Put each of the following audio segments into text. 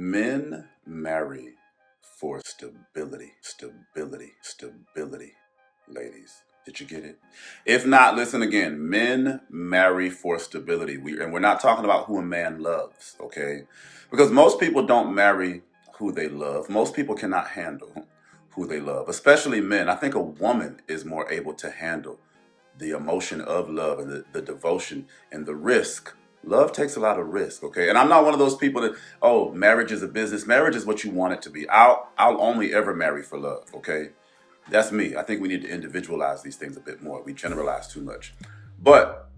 Men marry for stability, stability, stability. Ladies, did you get it? If not, listen again. Men marry for stability. And we're not talking about who a man loves, okay? Because most people don't marry who they love. Most people cannot handle who they love, especially men. I think a woman is more able to handle the emotion of love and the devotion and the risk. Love takes a lot of risk, okay? And I'm not one of those people that, oh, marriage is a business. Marriage is what you want it to be. I'll only ever marry for love, okay? That's me. I think we need to individualize these things a bit more. We generalize too much. But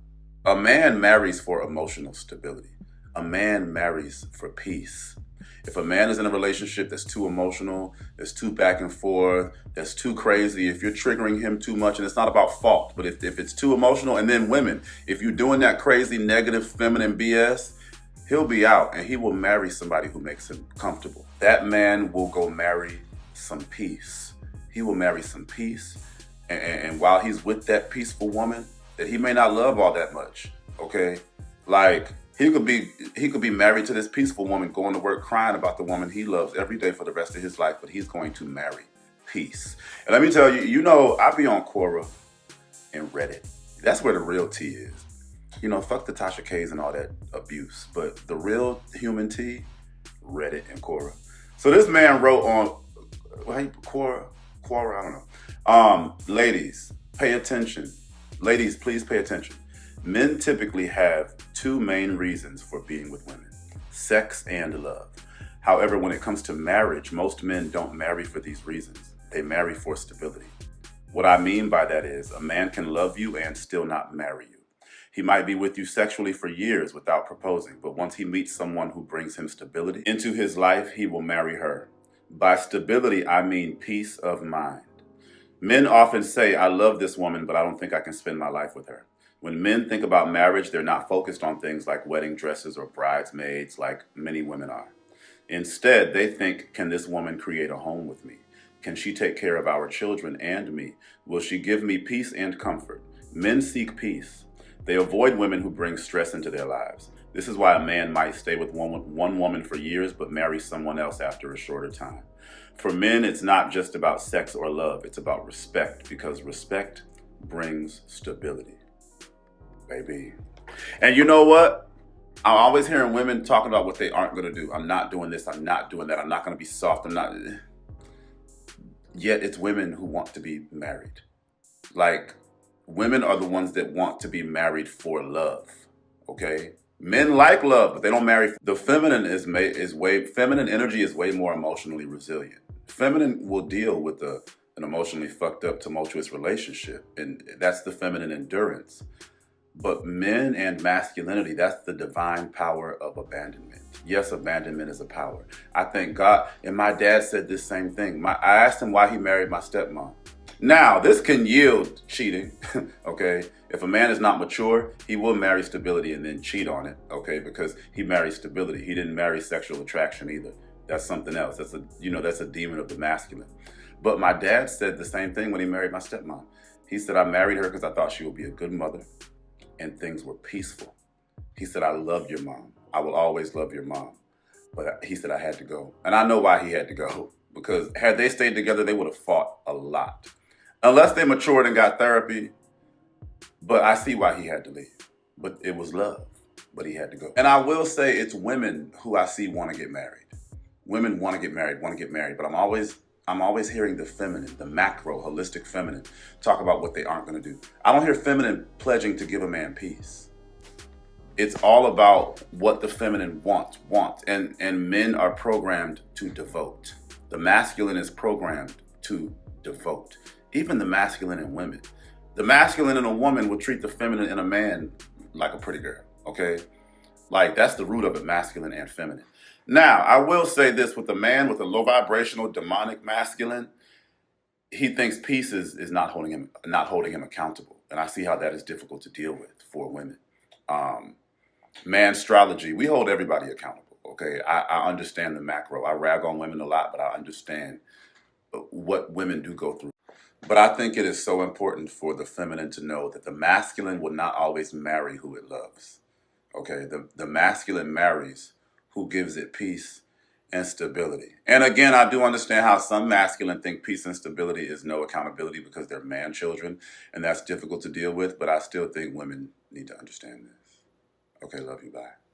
a man marries for emotional stability. A man marries for peace. If a man is in a relationship that's too emotional, that's too back and forth, that's too crazy, if you're triggering him too much, and it's not about fault, but if it's too emotional, and then women, if you're doing that crazy, negative, feminine BS, he'll be out and he will marry somebody who makes him comfortable. That man will go marry some peace. He will marry some peace. And while he's with that peaceful woman that he may not love all that much, okay? Like, he could be married to this peaceful woman, going to work crying about the woman he loves every day for the rest of his life, but he's going to marry peace. And let me tell you, I be on Quora and Reddit. That's where the real tea is. Fuck the Tasha K's and all that abuse, but the real human tea, Reddit and Quora. So this man wrote on Quora, I don't know. Ladies, pay attention. Ladies, please pay attention. Men typically have two main reasons for being with women: sex and love. However, when it comes to marriage, most men don't marry for these reasons. They marry for stability. What I mean by that is a man can love you and still not marry you. He might be with you sexually for years without proposing, but once he meets someone who brings him stability into his life, he will marry her. By stability, I mean peace of mind. Men often say, I love this woman, but I don't think I can spend my life with her. When men think about marriage, they're not focused on things like wedding dresses or bridesmaids like many women are. Instead, they think, can this woman create a home with me? Can she take care of our children and me? Will she give me peace and comfort? Men seek peace. They avoid women who bring stress into their lives. This is why a man might stay with one woman for years but marry someone else after a shorter time. For men, it's not just about sex or love. It's about respect, because respect brings stability. Baby. And you know what? I'm always hearing women talking about what they aren't going to do. I'm not doing this. I'm not doing that. I'm not going to be soft. I'm not. Yet it's women who want to be married. Like, women are the ones that want to be married for love. Okay? Men like love, but they don't marry. The feminine feminine energy is way more emotionally resilient. Feminine will deal with an emotionally fucked up, tumultuous relationship, and that's the feminine endurance. But men and masculinity, that's the divine power of abandonment. Yes, abandonment is a power. I thank God, and my dad said this same thing. I asked him why he married my stepmom. Now, this can yield cheating, okay? If a man is not mature, he will marry stability and then cheat on it, okay? Because he married stability. He didn't marry sexual attraction either. That's something else. That's a demon of the masculine. But my dad said the same thing when he married my stepmom. He said, I married her because I thought she would be a good mother and things were peaceful. He said, I love your mom. I will always love your mom. But he said I had to go. And I know why he had to go. Because had they stayed together, they would have fought a lot. Unless they matured and got therapy. But I see why he had to leave. But it was love. But he had to go. And I will say it's women who I see want to get married. Women want to get married. But I'm always hearing the feminine, the macro, holistic feminine, talk about what they aren't going to do. I don't hear feminine pledging to give a man peace. It's all about what the feminine wants. And men are programmed to devote. The masculine is programmed to devote. Even the masculine in women. The masculine in a woman will treat the feminine in a man like a pretty girl, okay? Like, that's the root of it, masculine and feminine. Now, I will say this, with a man with a low vibrational demonic masculine, he thinks peace is not holding him accountable. And I see how that is difficult to deal with for women. Man astrology, we hold everybody accountable, okay? I understand the macro. I rag on women a lot, but I understand what women do go through. But I think it is so important for the feminine to know that the masculine will not always marry who it loves, okay? The masculine marries who gives it peace and stability. And again, I do understand how some masculine think peace and stability is no accountability because they're man children, and that's difficult to deal with, but I still think women need to understand this. Okay, love you, bye.